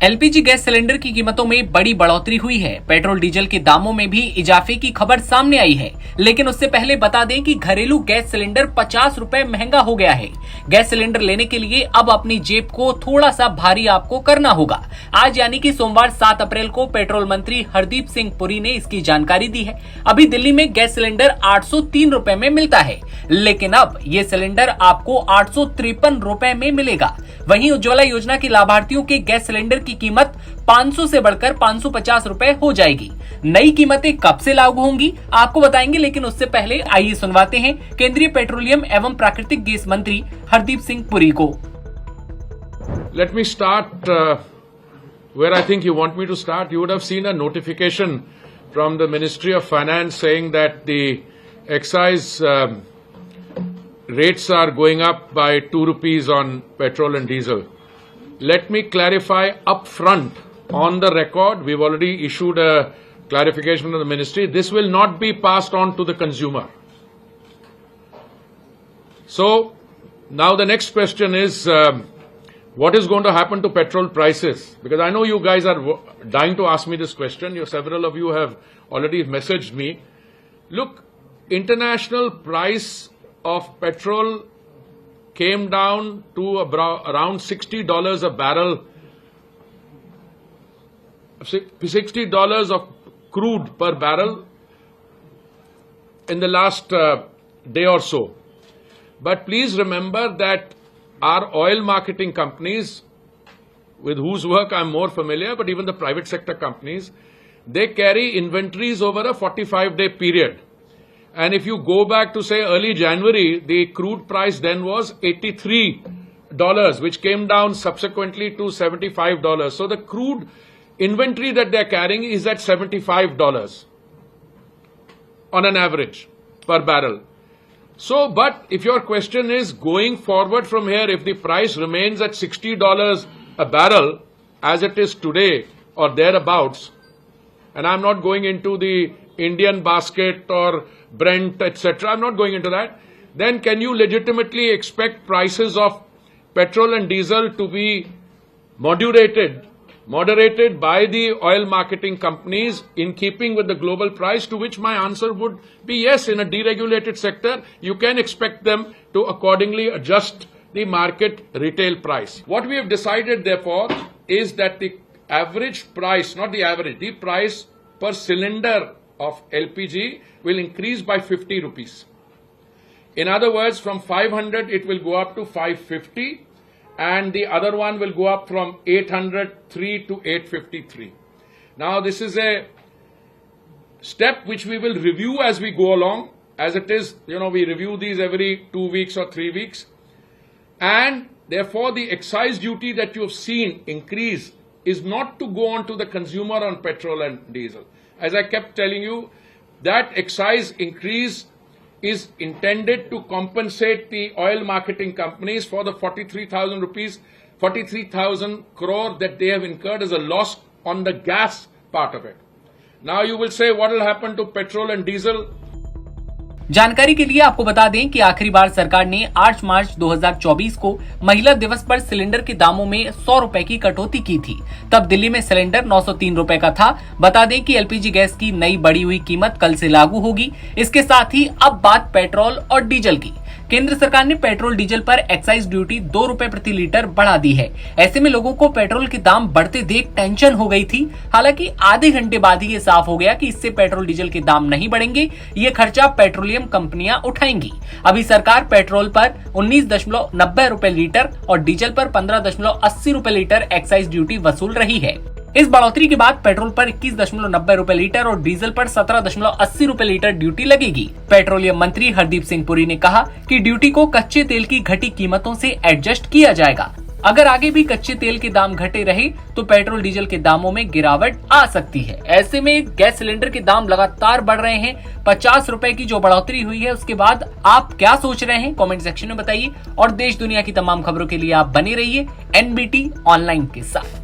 LPG gas cylinder की कीमतों में बड़ी बढ़ोतरी हुई है। पेट्रोल डीजल के दामों में भी इजाफे की खबर सामने आई है। लेकिन उससे पहले बता दें कि घरेलू गैस सिलेंडर 50 रुपए महंगा हो गया है। गैस सिलेंडर लेने के लिए अब अपनी जेब को थोड़ा सा भारी आपको करना होगा। आज यानी कि सोमवार 7 अप्रैल को पेट्रोल मंत्री हरदीप सिंह पुरी ने इसकी जानकारी दी है। अभी दिल्ली में गैस सिलेंडर 803 रुपए में मिलता है, लेकिन अब ये सिलेंडर आपको 853 रुपए में मिलेगा। वहीं उज्ज्वला योजना के लाभार्थियों के गैस सिलेंडर की कीमत 500 से बढ़कर 550 रुपए हो जाएगी। नई कीमतें कब से लागू होंगी आपको बताएंगे, लेकिन उससे पहले आइए सुनवाते हैं केंद्रीय पेट्रोलियम एवं प्राकृतिक गैस मंत्री हरदीप सिंह पुरी को। Let me start where I think you want me to start. You would have seen a notification from the Ministry of Finance saying that the excise rates are going up by 2 rupees on petrol and diesel. Let me clarify up front on the record. We've already issued a clarification from the ministry. This will not be passed on to the consumer. So now the next question is what is going to happen to petrol prices? Because I know you guys are dying to ask me this question. Several of you have already messaged me. Look, international price of petrol came down to around $60 a barrel, $60 of crude per barrel in the last day or so. But please remember that our oil marketing companies, with whose work I'm more familiar, but even the private sector companies, they carry inventories over a 45-day period. And if you go back to say early January, the crude price then was $83, which came down subsequently to $75. So the crude inventory that they're carrying is at $75 on an average per barrel. So, but if your question is going forward from here, if the price remains at $60 a barrel as it is today or thereabouts, and I'm not going into the Indian basket or Brent, etc. I'm not going into that. Then can you legitimately expect prices of petrol and diesel to be moderated by the oil marketing companies in keeping with the global price? To which my answer would be yes. In a deregulated sector, you can expect them to accordingly adjust the market retail price. What we have decided, therefore, is that the average price, not the average, the price per cylinder of LPG will increase by 50 rupees. In other words, from 500 it will go up to 550, and the other one will go up from 803 to 853. Now this is a step which we will review as we go along. As it is, we review these every 2 weeks or 3 weeks. And therefore the excise duty that you have seen increase is not to go on to the consumer on petrol and diesel. As I kept telling you, that excise increase is intended to compensate the oil marketing companies for the 43,000 crore that they have incurred as a loss on the gas part of it. Now you will say, what will happen to petrol and diesel? जानकारी के लिए आपको बता दें कि आखिरी बार सरकार ने 8 मार्च 2024 को महिला दिवस पर सिलेंडर के दामों में 100 रुपए की कटौती की थी। तब दिल्ली में सिलेंडर 903 रुपए का था। बता दें कि एलपीजी गैस की नई बढ़ी हुई कीमत कल से लागू होगी। इसके साथ ही अब बात पेट्रोल और डीजल की। केंद्र सरकार ने पेट्रोल डीजल पर एक्साइज ड्यूटी 2 रुपए प्रति लीटर बढ़ा दी है। ऐसे में लोगों को पेट्रोल के दाम बढ़ते देख टेंशन हो गई थी। हालांकि आधे घंटे बाद ही ये साफ हो गया कि इससे पेट्रोल डीजल के दाम नहीं बढ़ेंगे, ये खर्चा पेट्रोलियम कंपनियां उठाएंगी। अभी सरकार पेट्रोल पर 19.90 रुपए लीटर और डीजल पर 15.80 रुपए लीटर एक्साइज ड्यूटी वसूल रही है। इस बढ़ोतरी के बाद पेट्रोल पर 21.90 रुपए लीटर और डीजल पर 17.80 रुपए लीटर ड्यूटी लगेगी। पेट्रोलियम मंत्री हरदीप सिंह पुरी ने कहा कि ड्यूटी को कच्चे तेल की घटी कीमतों से एडजस्ट किया जाएगा। अगर आगे भी कच्चे तेल के दाम घटे रहे तो पेट्रोल डीजल के दामों में गिरावट आ सकती है। ऐसे में गैस सिलेंडर के दाम लगातार बढ़ रहे हैं। 50 रुपए की जो बढ़ोतरी हुई है उसके बाद आप क्या सोच रहे हैं, कमेंट सेक्शन में बताइए। और देश दुनिया की तमाम खबरों के लिए आप बने रहिए NBT ऑनलाइन के साथ।